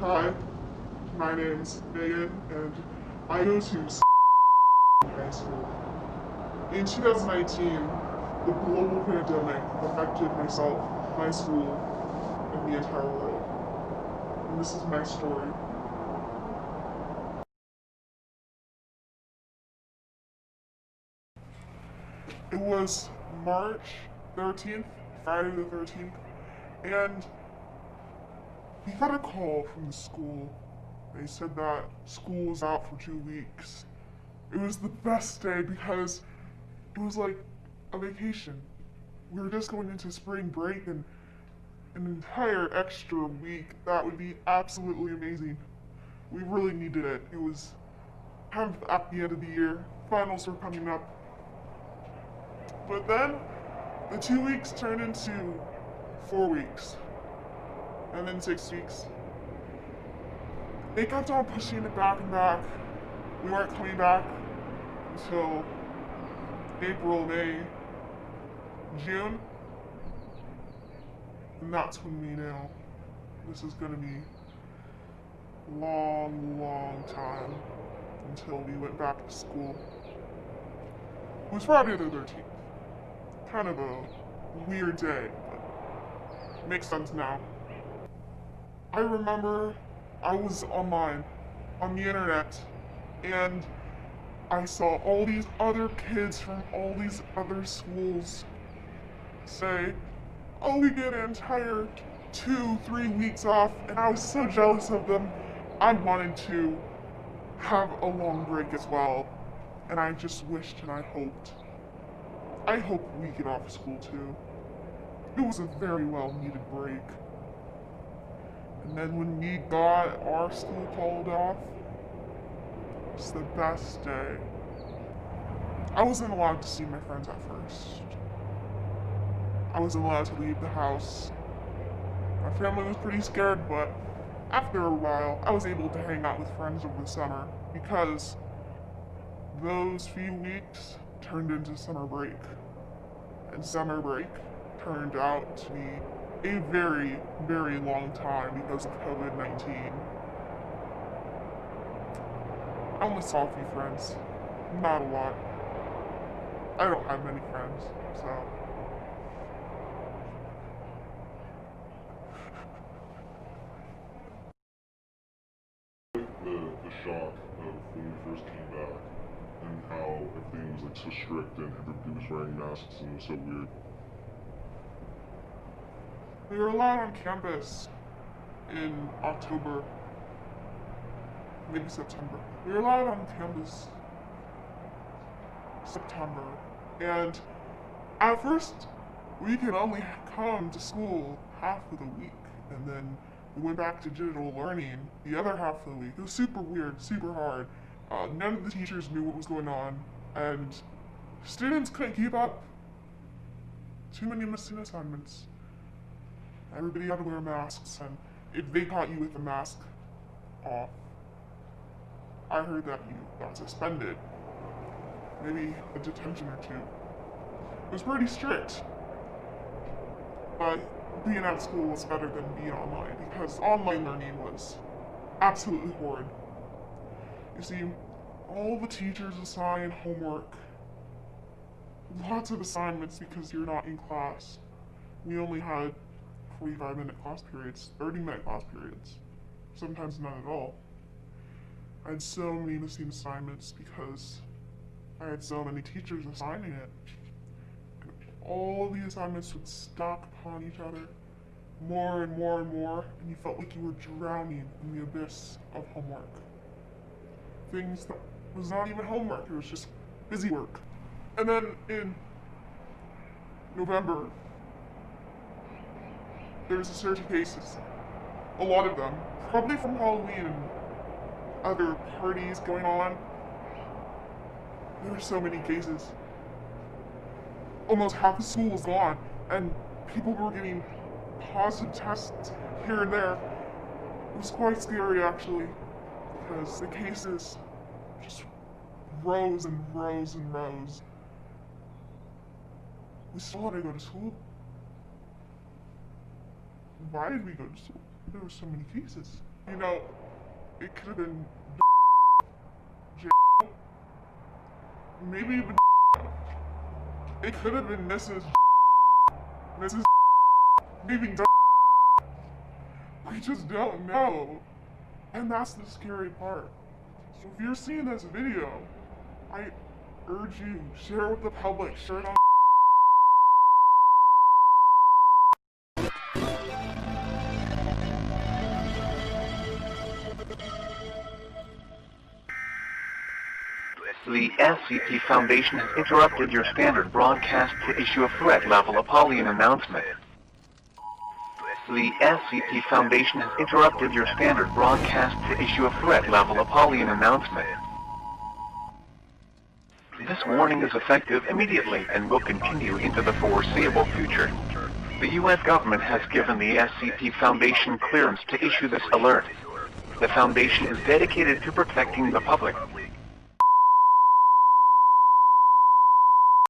Hi, my name's Megan, and I go to high school. In 2019, the global pandemic affected myself, my school, and the entire world. And this is my story. It was March 13th, Friday the 13th, and we got a call from the school. They said that school was out for 2 weeks. It was the best day because it was like a vacation. We were just going into spring break, and an entire extra week, that would be absolutely amazing. We really needed it. It was kind of at the end of the year. Finals were coming up. But then the 2 weeks turned into 4 weeks, and then 6 weeks. They kept on pushing it back and back. We weren't coming back until April, May, June. And that's when we knew this is gonna be a long, long time until we went back to school. It was Friday the 13th. Kind of a weird day, but makes sense now. I remember I was online, on the internet, and I saw all these other kids from all these other schools say, oh, we get an entire 2-3 weeks off, and I was so jealous of them. I wanted to have a long break as well, and I just wished and I hoped. I hope we get off school too. It was a very well needed break. And then when we got our school called off, it's the best day. I wasn't allowed to see my friends at first. I wasn't allowed to leave the house. My family was pretty scared, but after a while, I was able to hang out with friends over the summer because those few weeks turned into summer break. And summer break turned out to be a very, very long time because of COVID-19. I only saw a few friends, not a lot. I don't have many friends, so. The shock of when we first came back and how everything was like so strict and everybody was wearing masks and it was so weird. We were allowed on campus in October, maybe September. We were allowed on campus September, and at first we could only come to school half of the week, and then we went back to digital learning the other half of the week. It was super weird, super hard. None of the teachers knew what was going on, and students couldn't keep up. Too many missing assignments. Everybody had to wear masks, and if they caught you with a mask off, I heard that you got suspended. Maybe a detention or two. It was pretty strict. But being at school was better than being online because online learning was absolutely horrid. You see, all the teachers assign homework, lots of assignments because you're not in class. We only had 45-minute class periods, 30-minute class periods, sometimes none at all. I had so many missing assignments because I had so many teachers assigning it. And all of the assignments would stack upon each other, more and more and more, and you felt like you were drowning in the abyss of homework. Things that was not even homework, it was just busy work. And then in November, there's a surge of cases. A lot of them, probably from Halloween and other parties going on. There were so many cases. Almost half the school was gone, and people were getting positive tests here and there. It was quite scary, actually, because the cases just rose and rose and rose. We still had to go to school. Why did we go to school? There were so many cases. You know, it could have been maybe even it could have been Mrs. maybe we just don't know. And that's the scary part. So if you're seeing this video, I urge you, share it with the public, share it on The SCP Foundation has interrupted your standard broadcast to issue a threat-level Apollyon announcement. The SCP Foundation has interrupted your standard broadcast to issue a threat-level Apollyon announcement. This warning is effective immediately and will continue into the foreseeable future. The U.S. government has given the SCP Foundation clearance to issue this alert. The Foundation is dedicated to protecting the public.